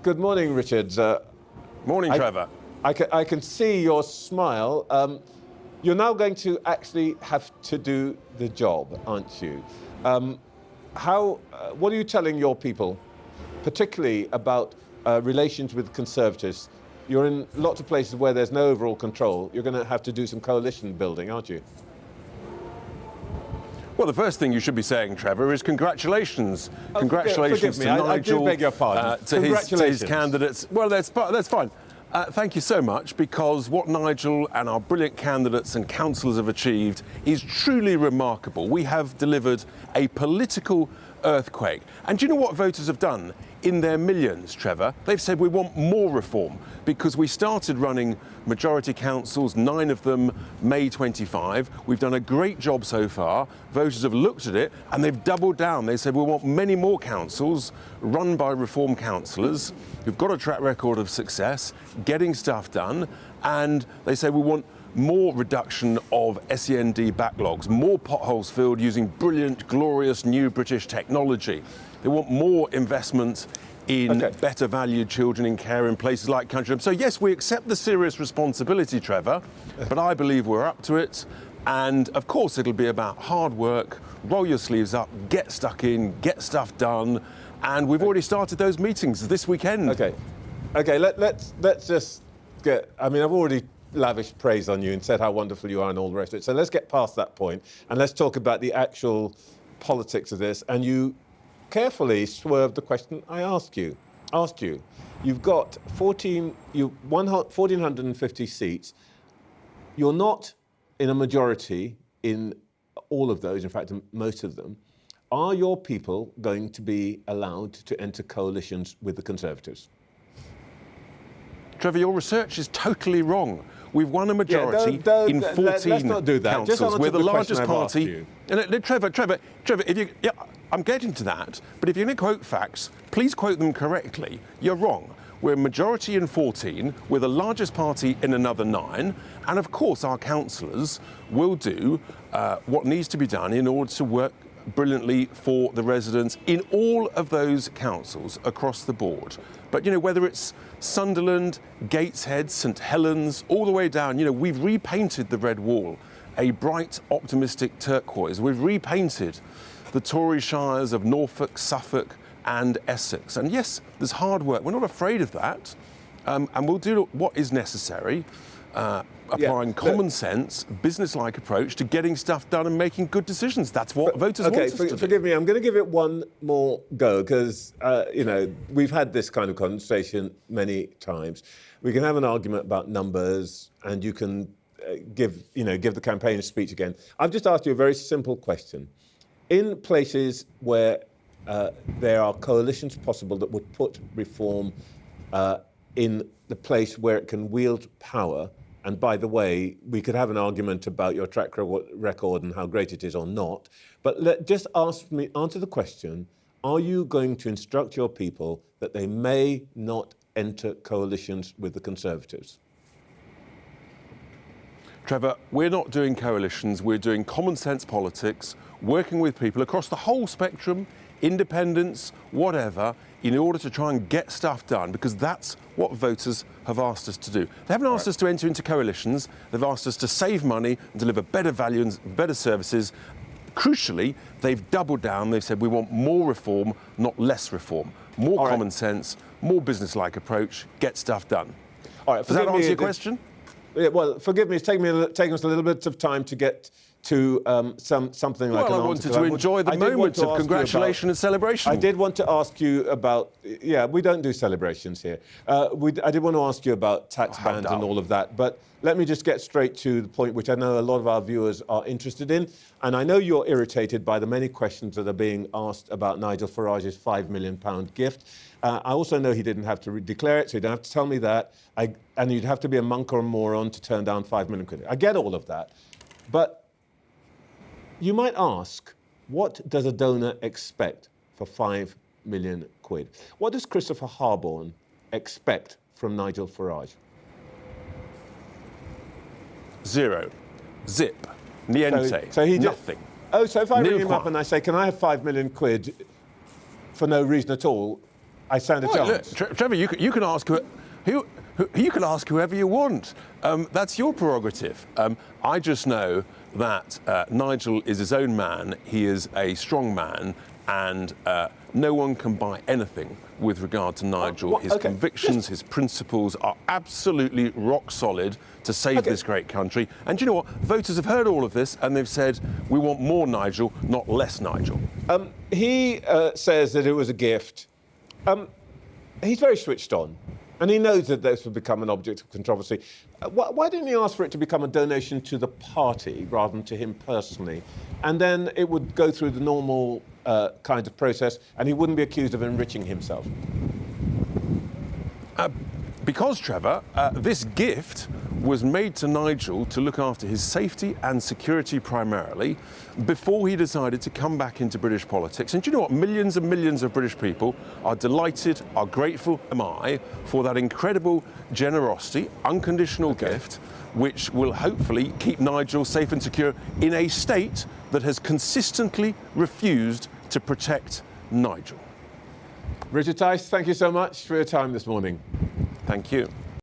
Good morning, Richard. Morning, Trevor. I can see your smile. You're now going to actually have to do the job, aren't you? What are you telling your people, particularly about relations with Conservatives? You're in lots of places where there's no overall control. You're going to have to do some coalition building, aren't you? Well, the first thing you should be saying, Trevor, is congratulations. Congratulations forgive me. to Nigel. I do beg your pardon. To his candidates. Well, that's fine. Thank you so much, because what Nigel and our brilliant candidates and councillors have achieved is truly remarkable. We have delivered a political earthquake. And do you know what voters have done in their millions, Trevor? They've said we want more reform, because we started running majority councils, 9 of them May 25. We've done a great job so far. Voters have looked at it and they've doubled down. They said we want many more councils run by reform councillors who've got a track record of success, getting stuff done, and they say we want more reduction of SEND backlogs, more potholes filled using brilliant, glorious new British technology. They want more investment in better valued children in care in places like Country. So yes, we accept the serious responsibility, Trevor, but I believe we're up to it. And of course, it'll be about hard work, roll your sleeves up, get stuck in, get stuff done. And we've already started those meetings this weekend. Okay, let's just get, I mean, I've already lavished praise on you and said how wonderful you are and all the rest of it. So let's get past that point and let's talk about the actual politics of this. And you carefully swerved the question I asked you. You've got 1,450 seats. You're not in a majority in all of those, in fact, most of them. Are your people going to be allowed to enter coalitions with the Conservatives? Trevor, your research is totally wrong. We've won a majority in 14 let's not do that. councils. We're the largest party. Trevor, if you, I'm getting to that, but if you're going to quote facts, please quote them correctly. You're wrong. We're a majority in 14, we're the largest party in another 9, and of course our councillors will do what needs to be done in order to work brilliantly for the residents in all of those councils across the board. But, you know, whether it's Sunderland, Gateshead, St Helens, all the way down, you know, we've repainted the Red Wall a bright, optimistic turquoise. We've repainted the Tory shires of Norfolk, Suffolk and Essex. And yes, there's hard work. We're not afraid of that. And we'll do what is necessary, applying common sense, business-like approach to getting stuff done and making good decisions. That's what voters want us to do. Forgive me, I'm going to give it one more go because, you know, we've had this kind of conversation many times. We can have an argument about numbers and you can give the campaign a speech again. I've just asked you a very simple question. In places where there are coalitions possible that would put reform in the place where it can wield power, and by the way, we could have an argument about your track record and how great it is or not, but just answer the question, are you going to instruct your people that they may not enter coalitions with the Conservatives? Trevor, we're not doing coalitions, we're doing common sense politics, working with people across the whole spectrum, independents, whatever, in order to try and get stuff done, because that's what voters have asked us to do. They haven't asked us to enter into coalitions, they've asked us to save money and deliver better value and better services. Crucially, they've doubled down, they've said we want more reform, not less reform. More common sense, more business-like approach, get stuff done. All right, does that answer your question? Yeah, well, forgive me, it's taken us a little bit of time to get to something like an answer. Well, I wanted to enjoy the moment of congratulation and celebration. I did want to ask you about, we don't do celebrations here. I did want to ask you about tax bans and all of that, but let me just get straight to the point which I know a lot of our viewers are interested in, and I know you're irritated by the many questions that are being asked about Nigel Farage's £5 million gift. I also know he didn't have to declare it, so you don't have to tell me that, and you'd have to be a monk or a moron to turn down £5 million quid. I get all of that, but you might ask, what does a donor expect for £5 million quid? What does Christopher Harborne expect from Nigel Farage? Zero. Zip. Niente. So he nothing. So if I ring him up and I say, can I have £5 million quid for no reason at all, I stand a Well, look, chance. Trevor, you can ask you can ask whoever you want. That's your prerogative. I just know that Nigel is his own man. He is a strong man, and no one can buy anything with regard to Nigel. His convictions, his principles are absolutely rock solid to save this great country. And do you know what? Voters have heard all of this, and they've said, we want more Nigel, not less Nigel. He says that it was a gift. He's very switched on, and he knows that this will become an object of controversy. Why didn't he ask for it to become a donation to the party rather than to him personally? And then it would go through the normal kind of process, and he wouldn't be accused of enriching himself. Because, Trevor, this gift was made to Nigel to look after his safety and security primarily before he decided to come back into British politics. And do you know what? Millions and millions of British people are delighted, are grateful, am I, for that incredible generosity, unconditional gift, which will hopefully keep Nigel safe and secure in a state that has consistently refused to protect Nigel. Richard Tice, thank you so much for your time this morning. Thank you.